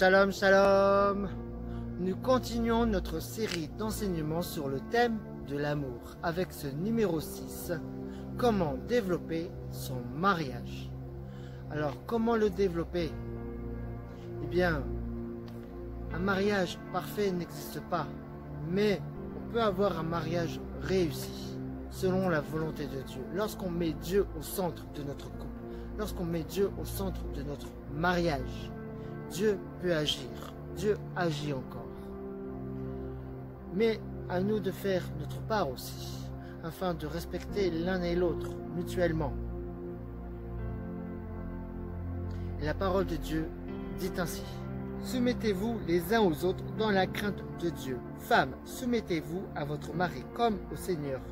Shalom, shalom. Nous continuons notre série d'enseignements sur le thème de l'amour avec ce numéro 6, comment développer son mariage. Alors, comment le développer? Eh bien, un mariage parfait n'existe pas, mais on peut avoir un mariage réussi selon la volonté de Dieu. Lorsqu'on met Dieu au centre de notre couple, lorsqu'on met Dieu au centre de notre mariage, Dieu peut agir. Dieu agit encore. Mais à nous de faire notre part aussi, afin de respecter l'un et l'autre mutuellement. Et la parole de Dieu dit ainsi: soumettez-vous les uns aux autres dans la crainte de Dieu. Femmes, soumettez-vous à votre mari comme au Seigneur,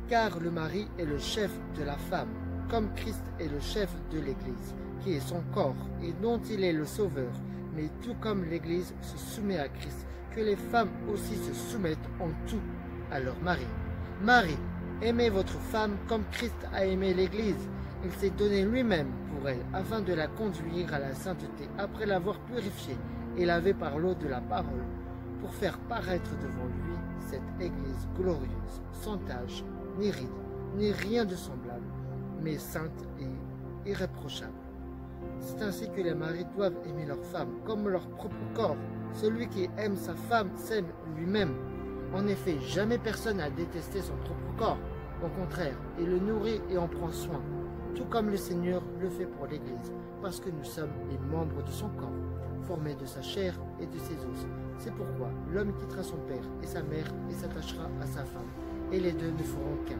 car le mari est le chef de la femme, comme Christ est le chef de l'Église, qui est son corps et dont il est le sauveur. Mais tout comme l'Église se soumet à Christ, que les femmes aussi se soumettent en tout à leur mari. Marie, aimez votre femme comme Christ a aimé l'Église. Il s'est donné lui-même pour elle, afin de la conduire à la sainteté, après l'avoir purifiée et lavée par l'eau de la parole, pour faire paraître devant lui cette Église glorieuse, sans tache, ni ride, ni rien de semblable, mais sainte et irréprochable. C'est ainsi que les maris doivent aimer leur femme comme leur propre corps. Celui qui aime sa femme s'aime lui-même. En effet, jamais personne n'a détesté son propre corps. Au contraire, il le nourrit et en prend soin, tout comme le Seigneur le fait pour l'Église, parce que nous sommes les membres de son corps, formés de sa chair et de ses os. C'est pourquoi l'homme quittera son père et sa mère et s'attachera à sa femme, et les deux ne feront qu'un.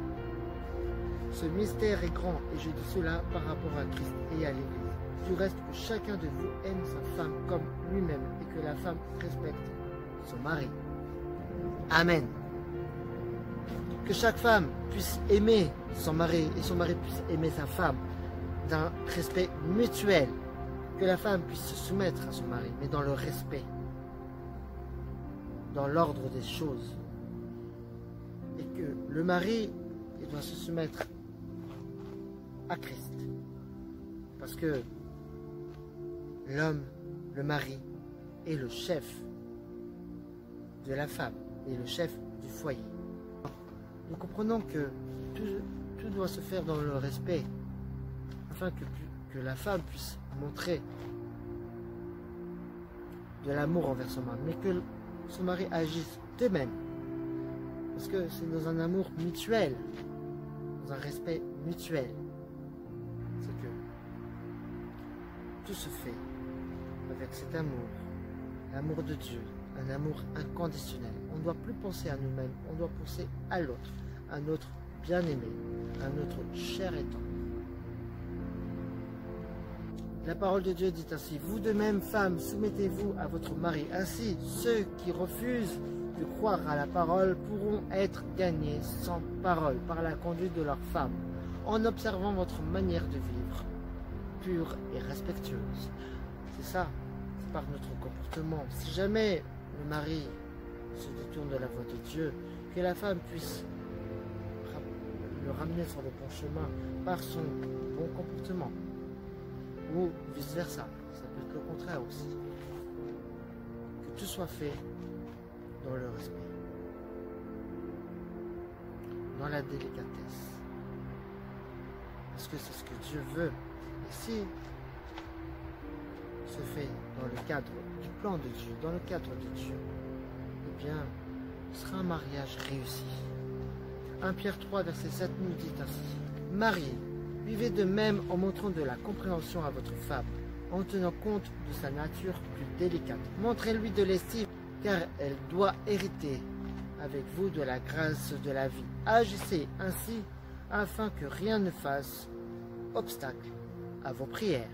Ce mystère est grand, et je dis cela par rapport à Christ et à l'Église. Du reste, que chacun de vous aime sa femme comme lui-même, et que la femme respecte son mari. Amen. Que chaque femme puisse aimer son mari, et son mari puisse aimer sa femme, d'un respect mutuel. Que la femme puisse se soumettre à son mari, mais dans le respect, dans l'ordre des choses. Et que le mari, il doit se soumettre à Christ. Parce que l'homme, le mari, est le chef de la femme, et le chef du foyer. Nous comprenons que tout doit se faire dans le respect, afin que la femme puisse montrer de l'amour envers son mari, mais que son mari agisse de même. Parce que c'est dans un amour mutuel, dans un respect mutuel. C'est que tout se fait avec cet amour, l'amour de Dieu, un amour inconditionnel. On ne doit plus penser à nous-mêmes, on doit penser à l'autre, à notre bien-aimé, à notre cher et tendre. La parole de Dieu dit ainsi: vous de même, femmes, soumettez-vous à votre mari. Ainsi, ceux qui refusent de croire à la parole pourront être gagnés sans parole par la conduite de leur femme, en observant votre manière de vivre, pure et respectueuse. C'est ça, c'est par notre comportement. Si jamais le mari se détourne de la voie de Dieu, que la femme puisse le ramener sur le bon chemin par son bon comportement. Ou vice versa, ça peut être le contraire aussi. Que tout soit fait dans le respect, dans la délicatesse, parce que c'est ce que Dieu veut. Et si se fait dans le cadre du plan de Dieu, dans le cadre de Dieu, eh bien, ce sera un mariage réussi. 1 Pierre 3, verset 7 nous dit ainsi: mariés, vivez de même en montrant de la compréhension à votre femme, en tenant compte de sa nature plus délicate. Montrez-lui de l'estime, car elle doit hériter avec vous de la grâce de la vie. Agissez ainsi afin que rien ne fasse obstacle à vos prières.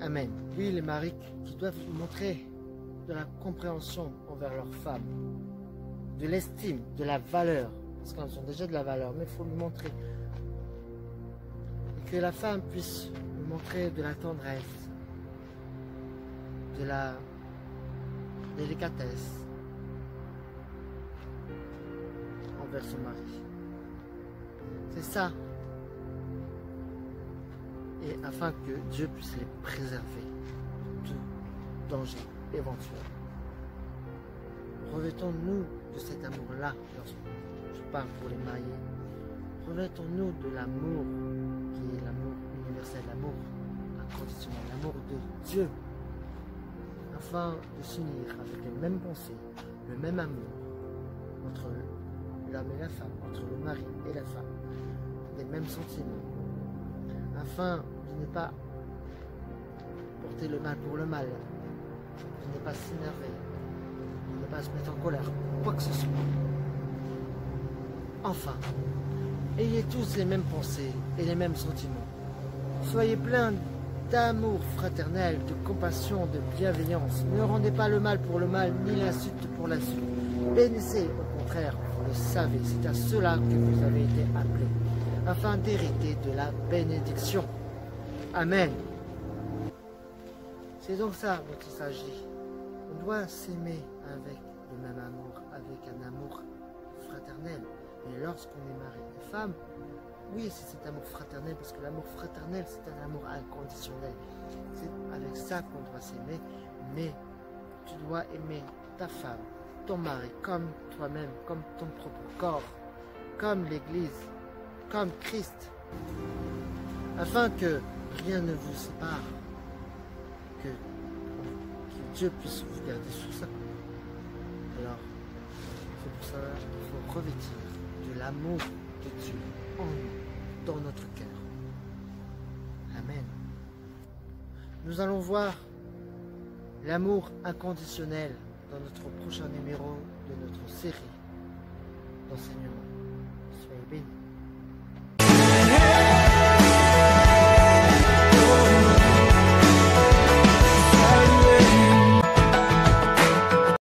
Amen. Oui, les maris qui doivent montrer de la compréhension envers leurs femmes, de l'estime, de la valeur, parce qu'elles ont déjà de la valeur, mais il faut lui montrer. Et que la femme puisse lui montrer de la tendresse, de la délicatesse envers son mari. C'est ça. Et afin que Dieu puisse les préserver de tout danger éventuel. Revêtons-nous de cet amour-là lorsque je parle pour les mariés. Revêtons-nous de l'amour qui est l'amour universel, l'amour inconditionnel, l'amour de Dieu, afin de s'unir avec les mêmes pensées, le même amour entre l'homme et la femme, entre le mari et la femme, les mêmes sentiments, afin de ne pas porter le mal pour le mal, de ne pas s'énerver, de ne pas se mettre en colère, quoi que ce soit. Enfin, ayez tous les mêmes pensées et les mêmes sentiments. Soyez pleins d'amour fraternel, de compassion, de bienveillance. Ne rendez pas le mal pour le mal, ni l'insulte pour l'insulte. Bénissez, au contraire, vous le savez, c'est à cela que vous avez été appelés, afin d'hériter de la bénédiction. Amen. C'est donc ça dont il s'agit. On doit s'aimer avec le même amour, avec un amour fraternel. Et lorsqu'on est mari et femme, oui, c'est cet amour fraternel, parce que l'amour fraternel, c'est un amour inconditionnel. C'est avec ça qu'on doit s'aimer, mais tu dois aimer ta femme, ton mari, comme toi-même, comme ton propre corps, comme l'Église, comme Christ, afin que rien ne vous sépare, que Dieu puisse vous garder sous ça. Alors, c'est pour ça qu'il faut revêtir de l'amour de Dieu en nous, dans notre cœur. Amen. Nous allons voir l'amour inconditionnel dans notre prochain numéro de notre série d'enseignement. Soyez bénis.